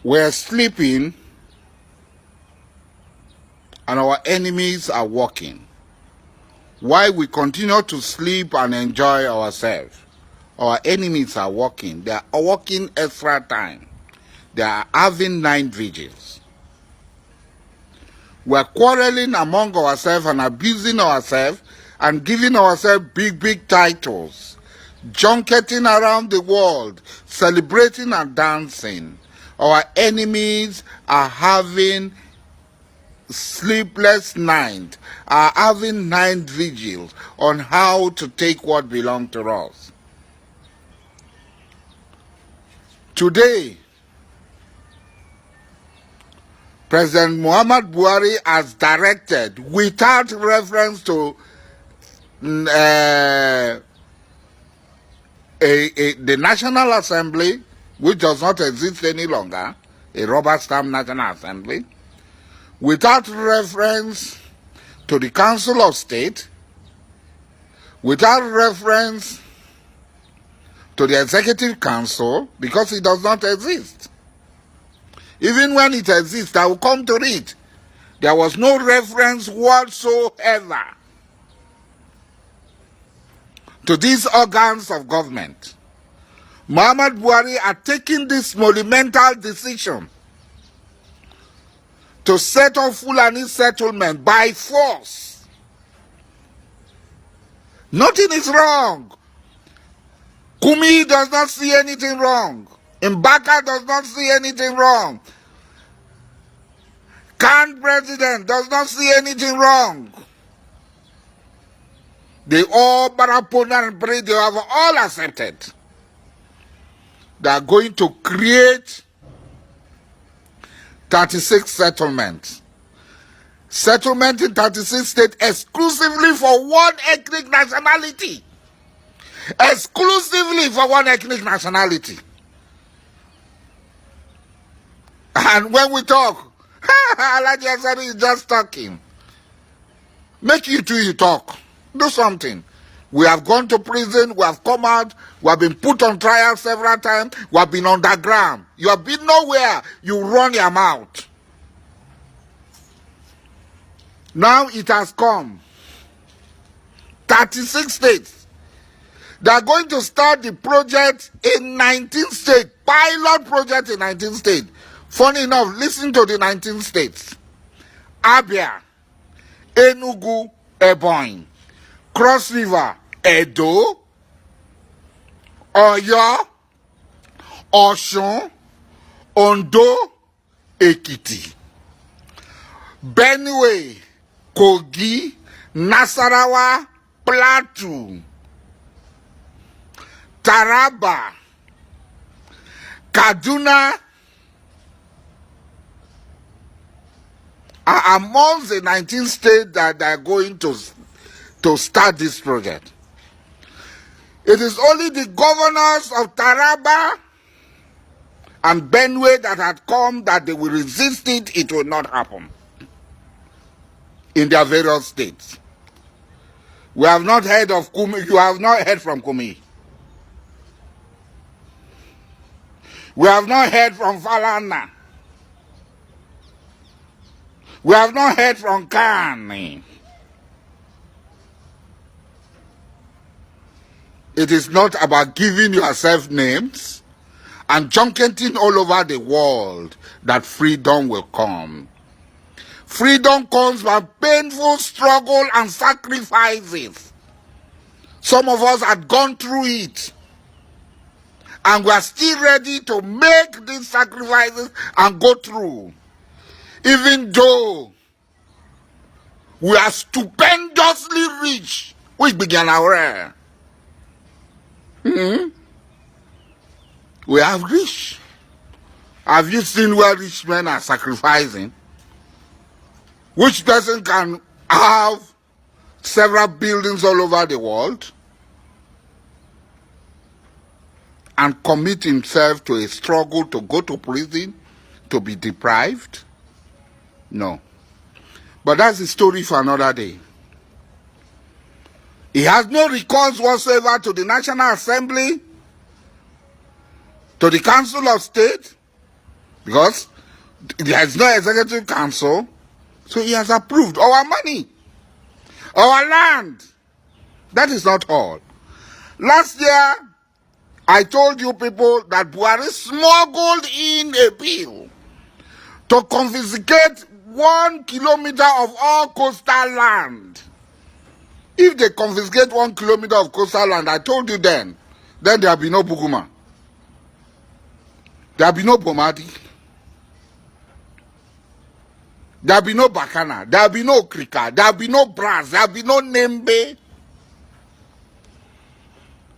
We're sleeping and our enemies are working. Why we continue to sleep and enjoy ourselves? Our enemies are working. They are working extra time. They are having 9 vigils. We're quarreling among ourselves and abusing ourselves and giving ourselves big titles. Junketing around the world, celebrating and dancing. Our enemies are having sleepless night, are having 9 vigils on how to take what belongs to us. Today, President Muhammad Buhari has directed, without reference to the National Assembly, which does not exist any longer, a rubber stamp National Assembly, without reference to the Council of State, without reference to the Executive Council, because it does not exist. Even when it exists, I will come to it. There was no reference whatsoever to these organs of government. Muhammad Buhari are taking this monumental decision to set up Fulanis settlement by force. Nothing is wrong. Kumi does not see anything wrong. Mbaka does not see anything wrong. Khan president does not see anything wrong. They all, Barapona and Bray, they have all accepted. They are going to create 36 settlements. Settlement in 36 states exclusively for one ethnic nationality. Exclusively for one ethnic nationality. And when we talk, Alaji Asari is just talking. Make you two you talk. Do something. We have gone to prison, we have come out, we have been put on trial several times, we have been underground. You have been nowhere, you run your mouth. Now it has come. 36 states. They are going to start the project in 19 states. Pilot project in 19 states. Funny enough, listen to the 19 states. Abia, Enugu, Ebonyi, Cross River, Edo, Oyo, Osun, Ondo, Ekiti, Benue, Kogi, Nasarawa, Plateau, Taraba, Kaduna are among the 19 states that are going to start this project. It is only the governors of Taraba and Benue that had come that they will resist it. It will not happen in their various states. We have not heard of Kumi. You have not heard from Kumi. We have not heard from Falana. We have not heard from Kani. It is not about giving yourself names and junketing all over the world that freedom will come. Freedom comes by painful struggle and sacrifices. Some of us had gone through it. And we are still ready to make these sacrifices and go through. Even though we are stupendously rich, which began our we have rich. Have you seen where rich men are sacrificing? Which person can have several buildings all over the world and commit himself to a struggle to go to prison, to be deprived? No. But that's the story for another day. He has no recourse whatsoever to the National Assembly, to the Council of State, Because there is no executive council, so he has approved our money, our land. That is not all. Last year, I told you people that Buhari smuggled in a bill to confiscate 1 kilometer of all coastal land. If they confiscate 1 kilometer of coastal land, I told you then there'll be no Buguma. There'll be no Bomadi. There'll be no Bakana. There'll be no Krika. There'll be no Brass. There'll be no Nembe.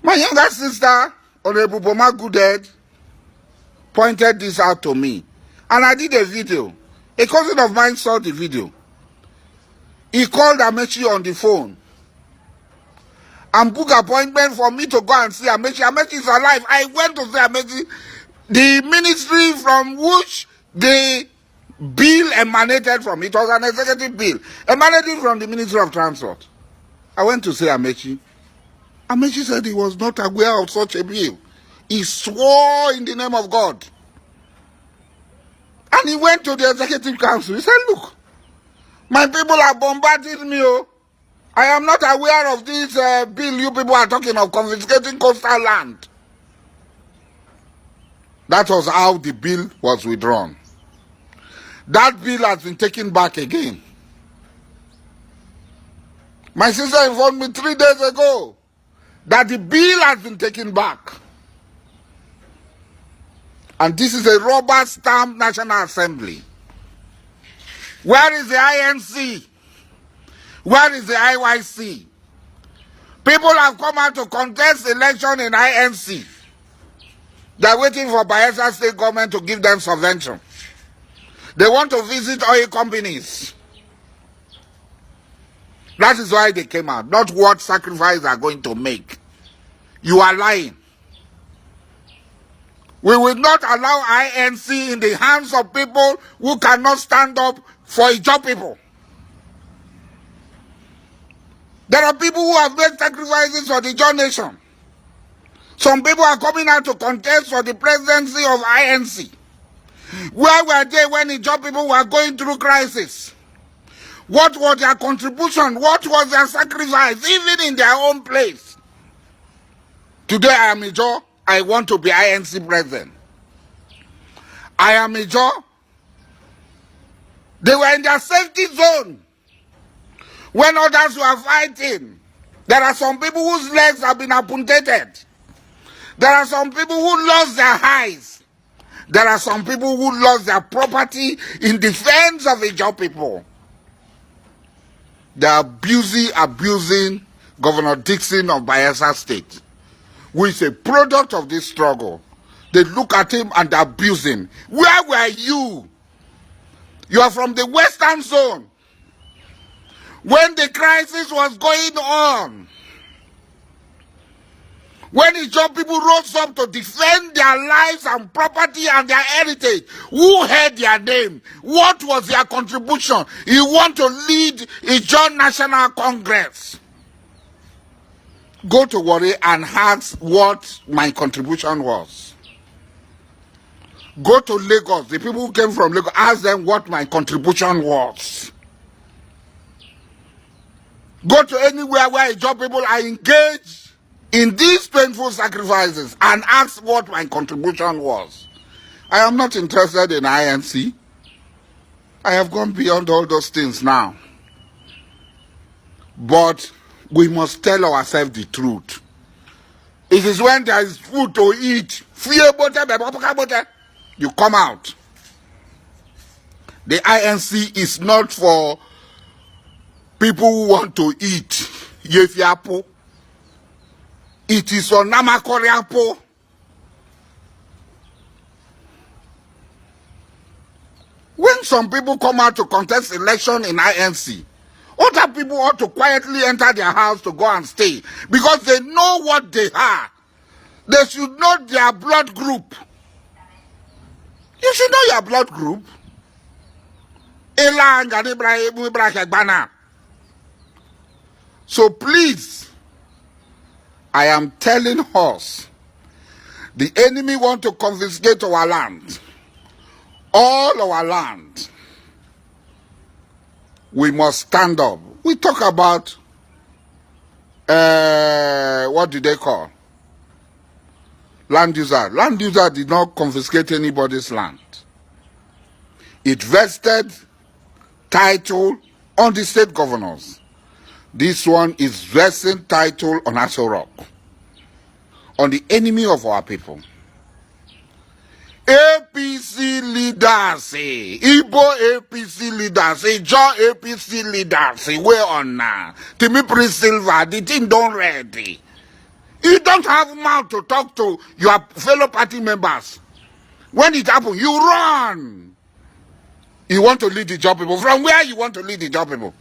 My younger sister, Honorable Boma Goodhead, pointed this out to me. And I did a video. A cousin of mine saw the video. He called Amechi on the phone and booked an appointment for me to go and see Amechi. Amechi is alive. I went to see Amechi. The ministry from which the bill emanated from, it was an executive bill, emanating from the Ministry of Transport. I went to see Amechi. Amechi said he was not aware of such a bill. He swore in the name of God. And he went to the Executive Council. He said, look, my people are bombarding me. Oh. I am not aware of this bill you people are talking of, confiscating coastal land. That was how the bill was withdrawn. That bill has been taken back again. My sister informed me 3 days ago that the bill has been taken back. And this is a rubber stamp National Assembly. Where is the INC? Where is the IYC? People have come out to contest election in INC. They're waiting for Bayelsa State government to give them subvention. They want to visit oil companies. That is why they came out, not what sacrifice they are going to make. You are lying. We will not allow INC in the hands of people who cannot stand up for Ijaw people. There are people who have made sacrifices for the Ijaw nation. Some people are coming out to contest for the presidency of INC. Where were they when Ijaw people were going through crisis? What was their contribution? What was their sacrifice, even in their own place? Today I am Ijaw. I want to be INC president. I am Ijaw. They were in their safety zone when others were fighting. There are some people whose legs have been amputated. There are some people who lost their eyes. There are some people who lost their property in defense of Ijaw people. They are abusing Governor Dixon of Bayelsa State, who is a product of this struggle. They look at him and abuse him. Where were you? You are from the Western Zone. When the crisis was going on, when Ijaw people rose up to defend their lives and property and their heritage, who heard their name? What was their contribution? You want to lead Ijaw National Congress. Go to Warri and ask what my contribution was. Go to Lagos, the people who came from Lagos, ask them what my contribution was. Go to anywhere where Ijaw people are engaged in these painful sacrifices and ask what my contribution was. I am not interested in INC. I have gone beyond all those things now. But we must tell ourselves the truth. It is when there is food to eat, you come out. The INC is not for people who want to eat. It is for Namakoriapo. When some people come out to contest election in INC, other people ought to quietly enter their house to go and stay because they know what they are. They should know their blood group. You should know your blood group. So please, I am telling us, the enemy want to confiscate our land. all our land. We must stand up. We talk about, what do they call? Land user. Land user did not confiscate anybody's land. It vested title on the state governors. This one is vesting title on Aso Rock, on the enemy of our people. APC leaders, Igbo APC leaders, John APC leaders, where on now? Timmy Silva, the thing don't ready. You don't have mouth to talk to your fellow party members. When it happens, you run. You want to lead the job people. From where you want to lead the job people?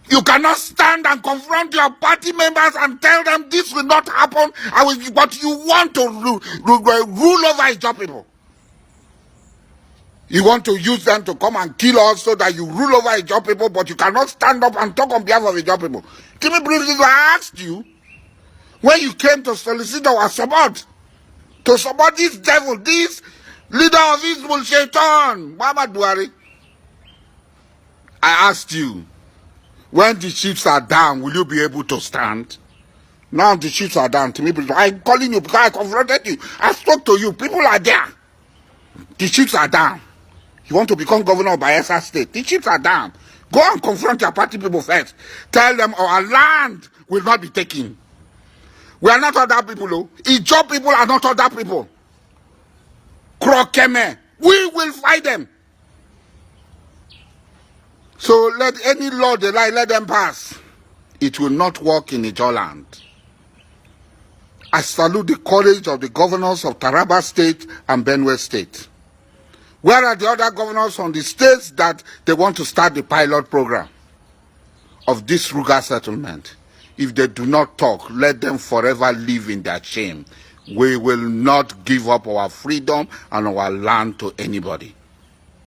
You cannot stand and confront your party members and tell them this will not happen, but you want to rule over your job people. You want to use them to come and kill us so that you rule over your job people, but you cannot stand up and talk on behalf of the job people. Give me briefly, I asked you, when you came to solicit our support, to support this devil, this leader of Ismail Shaitan, Muhammad Buhari, I asked you, when the chiefs are down, will you be able to stand? Now the chiefs are down. To me, I'm calling you because I confronted you. I spoke to you. People are there. The chiefs are down. You want to become governor of Bayelsa State. The chiefs are down. Go and confront your party people first. Tell them our land will not be taken. We are not other people. Oh. Ijaw people are not other people. Krokeme. We will fight them. So let any law they like, let them pass. It will not work in Ijaw land. I salute the courage of the governors of Taraba State and Benue State. Where are the other governors from the states that they want to start the pilot program of this Ruga settlement? If they do not talk, let them forever live in their shame. We will not give up our freedom and our land to anybody.